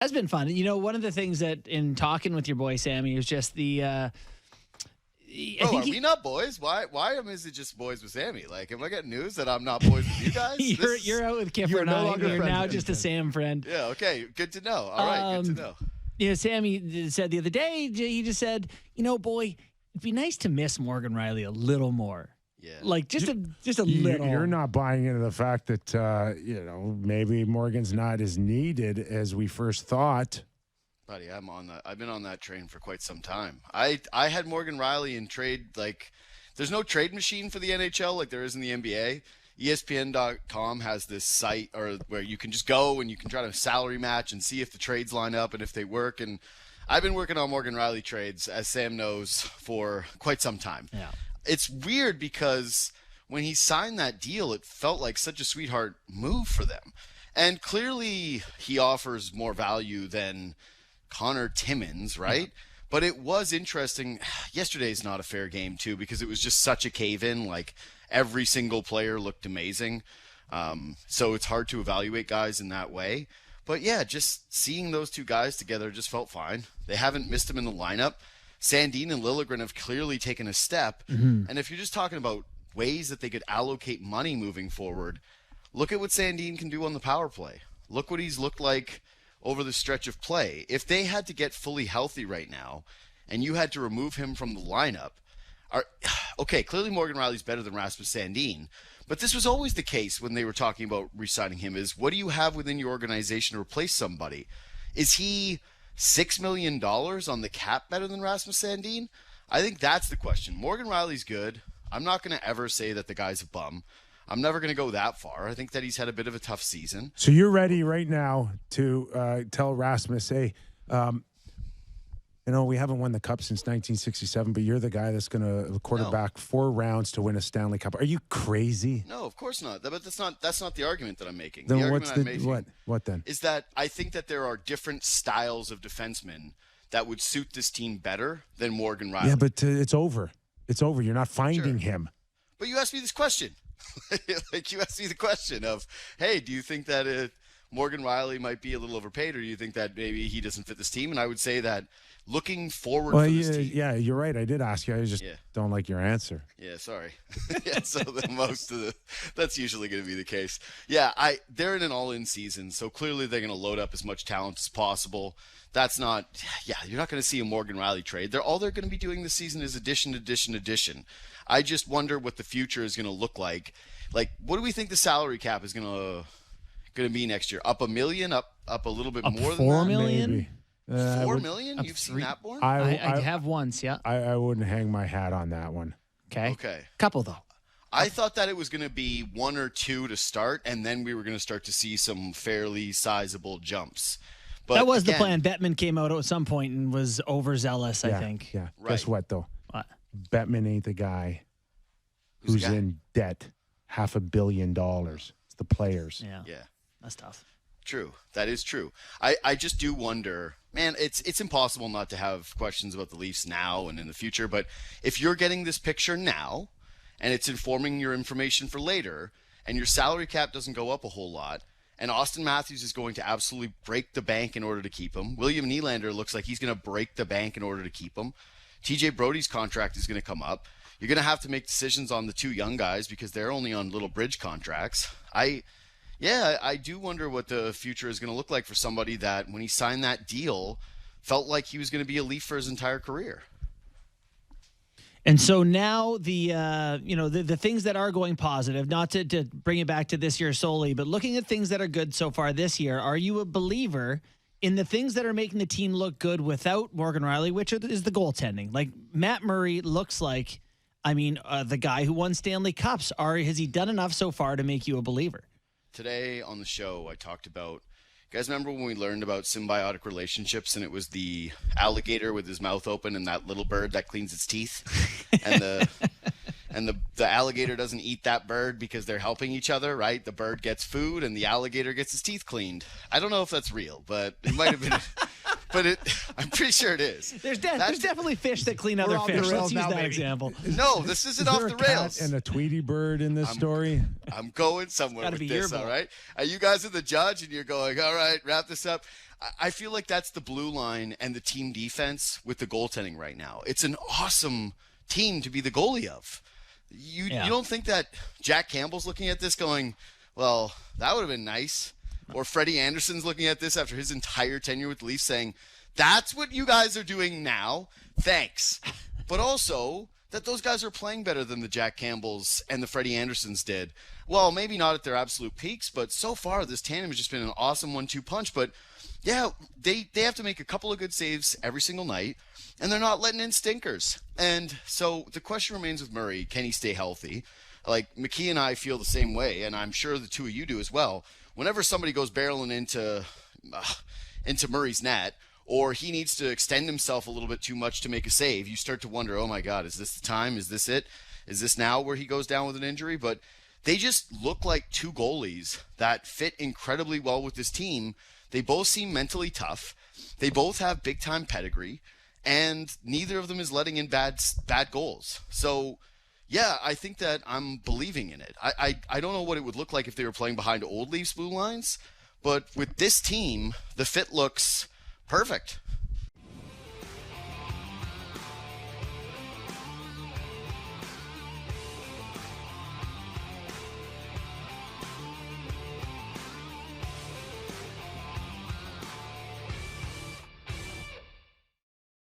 That's been fun. You know, one of the things that in talking with your boy Sammy is just the. I Bro, think are we not boys? Why is it just boys with Sammy? Like, am I getting news that I'm not boys with you guys? you're out with Kipper You're and no I. longer You're friends now with just a Sam friend. Yeah, okay. Good to know. All right, good to know. You know, Sammy said the other day, he just said, you know, boy, it'd be nice to miss Morgan Rielly a little more. Yeah. Like just a little. You're not buying into the fact that maybe Morgan's not as needed as we first thought. Buddy, I'm on that. I've been on that train for quite some time. I had Morgan Rielly in trade. Like, there's no trade machine for the NHL like there is in the NBA. ESPN.com has this site where you can just go and you can try to salary match and see if the trades line up and if they work. And I've been working on Morgan Rielly trades, as Sam knows, for quite some time. Yeah. It's weird because when he signed that deal, it felt like such a sweetheart move for them. And clearly he offers more value than Connor Timmins, right? Yeah. But it was interesting. Yesterday's not a fair game, too, because it was just such a cave-in. Like, every single player looked amazing. So it's hard to evaluate guys in that way. But, yeah, just seeing those two guys together just felt fine. They haven't missed him in the lineup. Sandin and Liljegren have clearly taken a step. Mm-hmm. And if you're just talking about ways that they could allocate money moving forward, look at what Sandin can do on the power play. Look what he's looked like over the stretch of play. If they had to get fully healthy right now and you had to remove him from the lineup, okay, clearly Morgan Rielly's better than Rasmus Sandin, but this was always the case when they were talking about re-signing him is, what do you have within your organization to replace somebody? Is he $6 million on the cap better than Rasmus Sandin? I think that's the question. Morgan Rielly's good. I'm not going to ever say that the guy's a bum. I'm never going to go that far. I think that he's had a bit of a tough season. So you're ready right now to tell Rasmus, hey, we haven't won the Cup since 1967, but you're the guy that's going to quarterback 4 rounds to win a Stanley Cup. Are you crazy? No, of course not. But that's not the argument that I'm making. Then the what's argument I'm making what then? Is that I think that there are different styles of defensemen that would suit this team better than Morgan Rielly. Yeah, but it's over. It's over. You're not finding him. But you asked me this question. Like, you asked me the question of, hey, do you think that Morgan Rielly might be a little overpaid, or do you think that maybe he doesn't fit this team? And I would say that looking forward for this team. Yeah, you're right. I did ask you. I just don't like your answer. Yeah, sorry. So that's usually going to be the case. Yeah, they're in an all-in season, so clearly they're going to load up as much talent as possible. That's not, you're not going to see a Morgan Rielly trade. All they're going to be doing this season is addition. I just wonder what the future is going to look like. Like, what do we think the salary cap is going to be next year? Up $1 million? Up a little bit more than $4 that? million? Maybe. $4 million? You've seen that, Bourne? I have once, yeah. I wouldn't hang my hat on that one. Okay. Couple, though. I thought that it was going to be 1 or 2 to start, and then we were going to start to see some fairly sizable jumps. But that was the plan. Bettman came out at some point and was overzealous, I think. Yeah. Right. Guess what, though? What? Bettman ain't the guy who's in debt $500 million. It's the players. Yeah. That's tough. True. That is true. I just do wonder, man, it's impossible not to have questions about the Leafs now and in the future, but if you're getting this picture now and it's informing your information for later and your salary cap doesn't go up a whole lot, and Austin Matthews is going to absolutely break the bank in order to keep him. William Nylander looks like he's going to break the bank in order to keep him. TJ Brody's contract is going to come up. You're going to have to make decisions on the 2 young guys because they're only on little bridge contracts. I do wonder what the future is going to look like for somebody that, when he signed that deal, felt like he was going to be a Leaf for his entire career. And so now the things that are going positive, not to bring it back to this year solely, but looking at things that are good so far this year, are you a believer in the things that are making the team look good without Morgan Rielly, which is the goaltending? Like, Matt Murray looks like, the guy who won Stanley Cups. Has he done enough so far to make you a believer? Today on the show, I talked about, you guys remember when we learned about symbiotic relationships and it was the alligator with his mouth open and that little bird that cleans its teeth? And the alligator doesn't eat that bird because they're helping each other, right? The bird gets food and the alligator gets his teeth cleaned. I don't know if that's real, but it might have been. But I'm pretty sure it is. There's definitely fish that clean other fish. Let's use that example. No, this isn't off the rails. And a Tweety bird in this story. I'm going somewhere with this, all right? You guys are the judge, and you're going, all right, wrap this up. I feel like that's the blue line and the team defense with the goaltending right now. It's an awesome team to be the goalie of. You don't think that Jack Campbell's looking at this going, well, that would have been nice? Or Freddie Anderson's looking at this after his entire tenure with the Leafs saying, that's what you guys are doing now? Thanks. But also that those guys are playing better than the Jack Campbells and the Freddie Andersons did. Well, maybe not at their absolute peaks, but so far this tandem has just been an awesome 1-2 punch. But yeah, they have to make a couple of good saves every single night, and they're not letting in stinkers. And so the question remains with Murray, can he stay healthy? Like, McKee and I feel the same way, and I'm sure the two of you do as well. Whenever somebody goes barreling into Murray's net, or he needs to extend himself a little bit too much to make a save, you start to wonder, oh my God, is this the time? Is this it? Is this now where he goes down with an injury? But they just look like two goalies that fit incredibly well with this team. They both seem mentally tough. They both have big-time pedigree, and neither of them is letting in bad goals. So, yeah, I think that I'm believing in it. I don't know what it would look like if they were playing behind old Leafs blue lines, but with this team, the fit looks perfect.